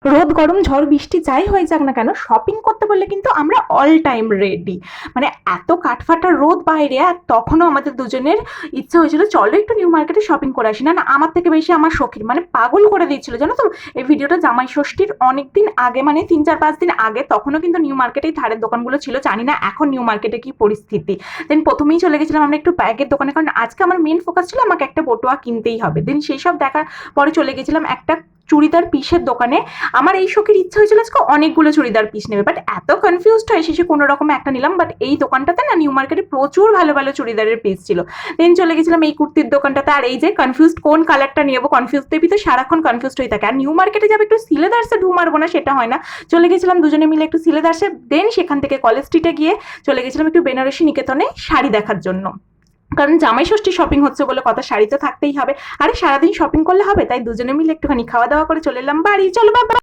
রোদ গরম ঝড় বৃষ্টি যাই হয়ে যাক না কেন, শপিং করতে বললে কিন্তু আমরা অল টাইম রেডি। মানে এত কাঠফাটা রোদ বাইরে, আর তখনও আমাদের দুজনের ইচ্ছে হয়েছিল চলো একটু নিউ মার্কেটে শপিং করে আসি। না না, আমার থেকে বেশি আমার সখীর, মানে পাগল করে দিচ্ছিল জানো তো। এই ভিডিওটা জামাই ষষ্ঠীর অনেকদিন আগে, মানে 3-4-5 দিন আগে, তখনও কিন্তু নিউ মার্কেটেই ধারের দোকানগুলো ছিল। জানি না এখন নিউ মার্কেটে কি পরিস্থিতি। দেন প্রথমেই চলে গেছিলাম আমরা একটু ব্যাগের দোকানে, কারণ আজকে আমার মেন ফোকাস ছিল আমাকে একটা বটুয়া কিনতেই হবে। দেন সেই সব দেখার পরে চলে গেছিলাম একটা চুড়িদার পিসের দোকানে। আমার এই শখের ইচ্ছা হয়েছিল আজকে অনেকগুলো চুড়িদার পিস নেবে, বাট এত কনফিউজড হয়ে শেষে কোনো রকম একটা নিলাম। বাট এই দোকানটাতে না, নিউ মার্কেটে প্রচুর ভালো ভালো চুড়িদারের পিস ছিল। দেন চলে গেছিলাম এই কুর্তির দোকানটাতে। আর এই যে কনফিউজড কোন কালারটা নেবো, কনফিউজ দেবি তো সারাক্ষণ কনফিউজড হয়ে থাকে। আর নিউ মার্কেটে যাবে একটু সিলেদার্সে ঢু মারবো না, সেটা হয় না। চলে গেছিলাম দুজনে মিলে একটু সিলেদার্সে। দেন সেখান থেকে কলেজ স্ট্রিটে গিয়ে চলে গেছিলাম একটু বেনারসি নিকেতনে শাড়ি দেখার জন্য, কারণ জামাই ষষ্ঠী শপিং হচ্ছে বলে কথা, শাড়ি তো থাকতেই হবে। আরে সারাদিন শপিং করলে হবে, তাই দুজনে মিলে একটুখানি খাওয়া দাওয়া করে চলে এলাম বাড়ি। চলো বাবা।